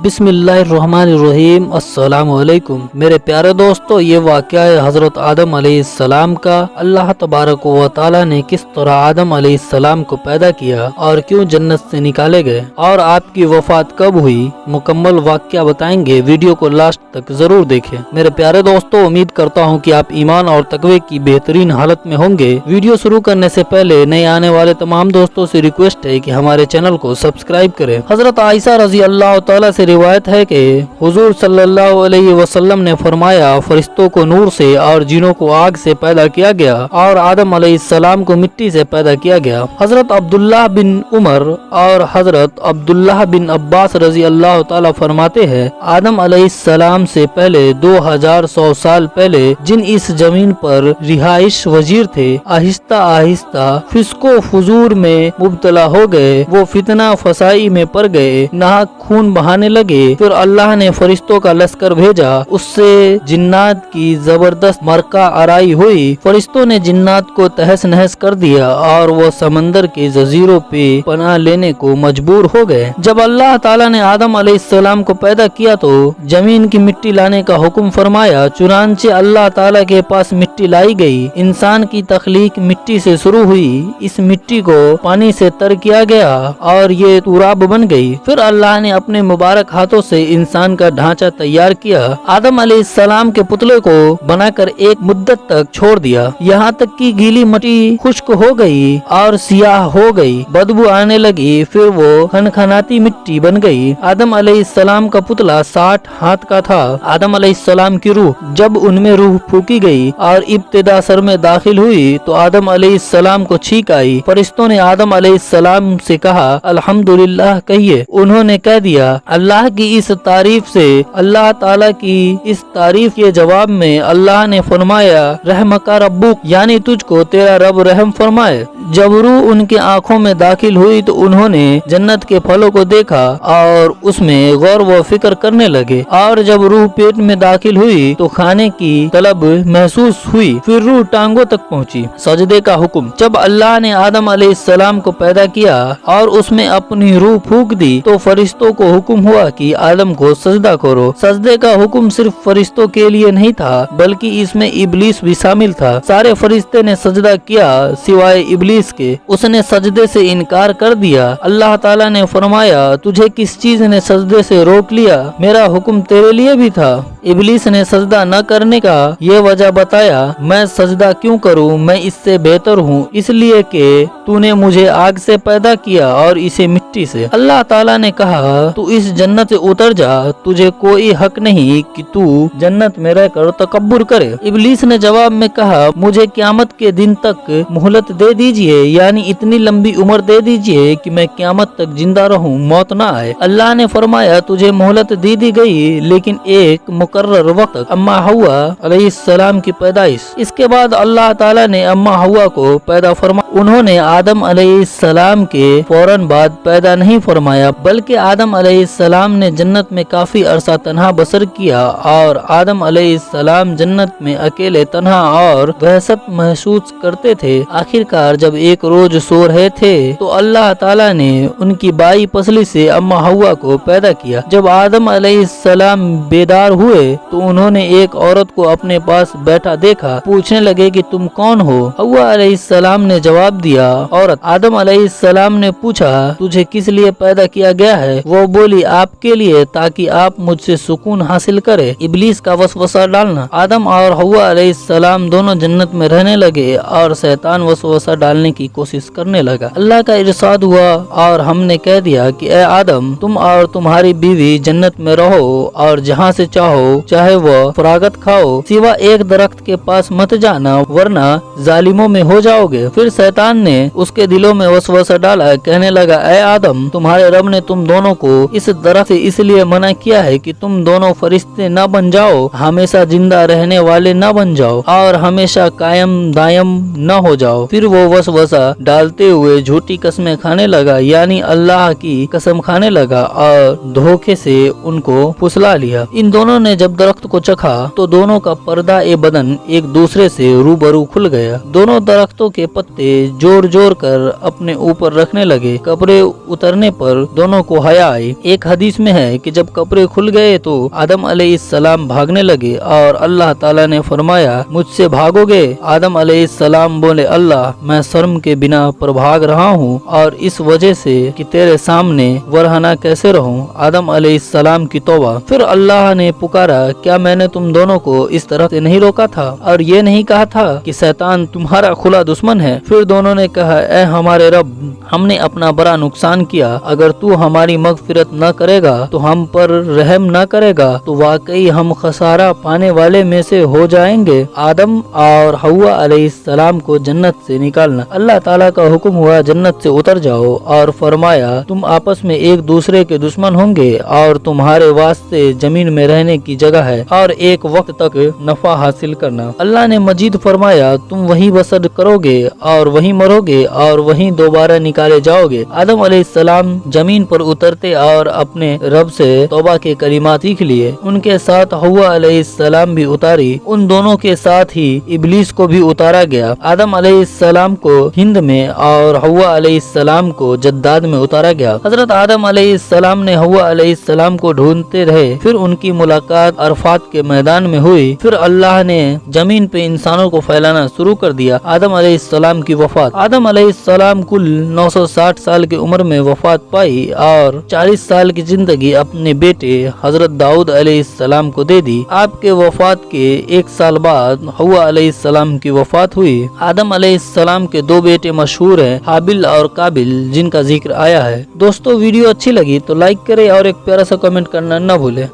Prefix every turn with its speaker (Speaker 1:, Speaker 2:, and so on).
Speaker 1: बिस्मिल्लाहिर्रहमानिर्रहीम। अस्सलामुअलैकुम मेरे प्यारे दोस्तों, ये वाक़या है हज़रत आदम अलैहिस्सलाम का। अल्लाह तबारक व तआला ने किस तरह आदम अलैहिस्सलाम को पैदा किया और क्यों जन्नत से निकाले गए और आपकी वफात कब हुई, मुकम्मल वाक़या बताएंगे। वीडियो को लास्ट तक जरूर देखें। मेरे प्यारे दोस्तों, उम्मीद करता हूँ कि आप ईमान और तकवे की बेहतरीन हालत में होंगे। वीडियो शुरू करने से पहले नए आने वाले तमाम दोस्तों से रिक्वेस्ट है कि हमारे चैनल को सब्सक्राइब करें। हज़रत आयशा रज़ी अल्लाह तआला से रिवायत है कि हुजूर सल्लल्लाहु अलैहि वसल्लम ने फरमाया, फरिश्तों को नूर से और जिनों को आग से पैदा किया गया और आदम अलैहिस्सलाम को मिट्टी से पैदा किया गया। हजरत अब्दुल्लाह बिन उमर और हजरत अब्दुल्लाह बिन अब्बास रजी अल्लाह ताला फरमाते हैं, आदम अलैहिस्सलाम से पहले 2100 साल पहले जिन इस जमीन पर रिहाइश वजीर थे, आहिस्ता आहिस्ता फिस्को फुजूर में मुब्तला हो गए। वो फितना फसाई में पड़ गए, नाहक खून बहाने लगे। फिर अल्लाह ने फरिश्तों का लश्कर भेजा, उससे जिन्नात की जबरदस्त मरका आराई हुई। फरिश्तों ने जिन्नात को तहस नहस कर दिया और वो समंदर के जजीरों पे पनाह लेने को मजबूर हो गए। जब अल्लाह ताला ने आदम अलैहिस्सलाम को पैदा किया तो जमीन की मिट्टी लाने का हुक्म फरमाया। चुनांचे अल्लाह ताला के पास मिट्टी लाई गई। इंसान की तख्लीक मिट्टी से शुरू हुई। इस मिट्टी को पानी से तर किया गया और ये तुराब बन गई। फिर अल्लाह ने अपने मुबारक हाथों से इंसान का ढांचा तैयार किया। आदम अलैहिस्सलाम के पुतले को बनाकर एक मुद्दत तक छोड़ दिया, यहाँ तक कि गीली मिट्टी खुश्क हो गई और सियाह हो गई, बदबू आने लगी। फिर वो खनखनाती मिट्टी बन गई। आदम अलैहिस्सलाम का पुतला 60 हाथ का था। आदम अलैहिस्सलाम की रूह जब उनमें रूह फूकी गई और इब्तिदा सर में दाखिल हुई तो आदम अलैहिस्सलाम को छींक आई। फरिश्तों ने आदम अलैहिस्सलाम से कहा, अल्हम्दुलिल्लाह कहिए। उन्होंने कह दिया, अल्लाह की इस तारीफ से। अल्लाह ताला की इस तारीफ के जवाब में अल्लाह ने फरमाया, रहमका रब्बुक, यानी तुझको तेरा रब रहम फरमाए। जब रूह उनके आंखों में दाखिल हुई तो उन्होंने जन्नत के फलों को देखा और उसमें गौर व फिक्र करने लगे। और जब रूह पेट में दाखिल हुई तो खाने की तलब महसूस हुई। फिर रूह टांगों तक पहुंची। सजदे का हुक्म। जब अल्लाह ने आदम अलैहिस्सलाम को पैदा किया और उसमें अपनी रूह फूंक दी तो फरिश्तों को हुक्म हुआ कि आदम को सजदा करो। सजदे का हुक्म सिर्फ फरिश्तों के लिए नहीं था, बल्कि इसमें इब्लीस भी शामिल था। सारे फरिश्ते ने सजदा किया सिवाय इब्लीस के। उसने सजदे से इनकार कर दिया। अल्लाह ताला ने फरमाया, तुझे किस चीज ने सजदे से रोक लिया? मेरा हुक्म तेरे लिए भी था। इब्लीस ने सजदा न करने का ये वजह बताया, मैं सजदा क्यों करूं, मैं इससे बेहतर हूं, इसलिए कि तूने मुझे आग से पैदा किया और इसे मिट्टी से। अल्लाह ताला ने कहा, तू इस जन्नत से उतर जा, तुझे कोई हक नहीं कि तू जन्नत में रहकर तकब्बुर करे। इब्लीस ने जवाब में कहा, मुझे क़यामत के दिन तक मोहलत दे दीजिए, यानी इतनी लंबी उम्र दे दीजिए कि मैं क़यामत तक जिंदा रहूं, मौत ना आए। अल्लाह ने फरमाया, तुझे मोहलत दे दी गई, लेकिन एक मुकर्रर वक्त, अम्मा हव्वा अलैहिस्सलाम की पैदाइश। इसके बाद अल्लाह ताला ने अम्मा हव्वा को पैदा फरमाया। उन्होंने आदम अलैहिस्सलाम के फौरन बाद पैदा नहीं फरमाया, बल्कि आदम अलैहिस्सलाम ने जन्नत में काफी अरसा तन्हा बसर किया और आदम अलैहिस्सलाम जन्नत में अकेले तन्हा और वहशत महसूस करते थे। आखिरकार जब एक रोज सो रहे थे तो अल्लाह ताला ने उनकी बाई पसली से अम्मा हव्वा को पैदा किया। जब आदम अलैहिस्सलाम बेदार हुए तो उन्होंने एक औरत को अपने पास बैठा देखा। पूछने लगे कि तुम कौन हो? हव्वा अलैहिस्सलाम ने जवाब दिया, औरत। आदम अलैहिस्सलाम ने पूछा, तुझे किस लिए पैदा किया गया है? वो बोली, आपके लिए, ताकि आप मुझसे सुकून हासिल करे। इब्लीस का वसवसा डालना। आदम और हव्वा अलैहिस्सलाम दोनों जन्नत में रहने लगे और शैतान वसवसा डालने की कोशिश करने लगा। अल्लाह का इरशाद हुआ और हमने कह दिया कि ए आदम, तुम और तुम्हारी बीवी जन्नत में रहो और जहाँ से चाहो चाहे वो फरागत खाओ, सिवा एक दरख्त के पास मत जाना, वरना जालिमों में हो जाओगे। फिर शैतान ने उसके दिलों में वसवसा डाला, कहने लगा, ए आदम, तुम्हारे रब ने तुम दोनों को इस दरख्त से इसलिए मना किया है कि तुम दोनों फरिश्ते न बन जाओ, हमेशा जिंदा रहने वाले न बन जाओ और हमेशा कायम दायम न हो जाओ। फिर वो वसवसा डालते हुए झूठी कसमें खाने लगा, यानी अल्लाह की कसम खाने लगा और धोखे से उनको फुसला लिया। इन दोनों ने जब दरख्त को चखा तो दोनों का पर्दा ए बदन एक दूसरे से रूबरू खुल गया। दोनों दरख्तों के पत्ते जोर जोर कर अपने ऊपर रखने लगे। कपड़े उतरने पर दोनों को हया आई। एक हदीस में है कि जब कपड़े खुल गए तो आदम अलैहिस्सलाम भागने लगे और अल्लाह ताला ने फरमाया, मुझसे भागोगे? आदम अलैहिस्सलाम बोले, अल्लाह, मैं शर्म के बिना पर भाग रहा हूँ और इस वजह से कि तेरे सामने वरहना कैसे रहूं। आदम अलैहिस्सलाम की तौबा। फिर अल्लाह ने पुकारा, क्या मैंने तुम दोनों को इस तरह से नहीं रोका था और ये नहीं कहा था कि शैतान तुम्हारा खुला दुश्मन है? फिर दोनों ने कहा, ए हमारे रब, हमने अपना बड़ा नुकसान किया। अगर तू हमारी मगफिरत न करेगा तो हम पर रहम न करेगा तो वाकई हम खसारा पाने वाले में से हो जाएंगे। आदम और हव्वा अलैहिस्सलाम को जन्नत से निकालना। अल्लाह ताला का हुक्म हुआ, जन्नत से उतर जाओ, और फरमाया, तुम आपस में एक दूसरे के दुश्मन होंगे और तुम्हारे वास्ते जमीन में रहने की जगह है और एक वक्त तक नफा हासिल करना। अल्लाह ने मजीद फरमाया, तुम वहीं बसर करोगे और वहीं मरोगे और वहीं दोबारा निकाले जाओगे। आदम अलैहिस्सलाम जमीन पर उतरते और अपने रब से तौबा के कलिमात सीख लिए। उनके साथ हव्वा अलैहिस्सलाम भी उतारी। उन दोनों के साथ ही इब्लीस को भी उतारा गया। आदम अलैहिस्सलाम को हिंद में और हव्वा अलैहिस्सलाम को जद्दाद में उतारा गया। हजरत आदम अलैहिस्सलाम ने हव्वा अलैहिस्सलाम को ढूंढते रहे। फिर उनकी मुलाकात अरफात के मैदान में हुई। फिर अल्लाह ने जमीन पे इंसानों को फैलाना शुरू कर दिया। आदम अलैहिस्सलाम की वफात। आदम अलैहिस्सलाम कुल 960 साल की उम्र में वफात पाई और 40 साल की जिंदगी अपने बेटे हजरत दाऊद अलैहिस्सलाम को दे दी। आपके वफात के 1 साल बाद हव्वा अलैहिस्सलाम की वफात हुई। आदम अलैहिस्सलाम के 2 बेटे मशहूर हैं, हाबिल और काबिल, जिनका जिक्र आया है। दोस्तों, वीडियो अच्छी लगी तो लाइक करें और एक प्यारा सा कमेंट करना न भूलें।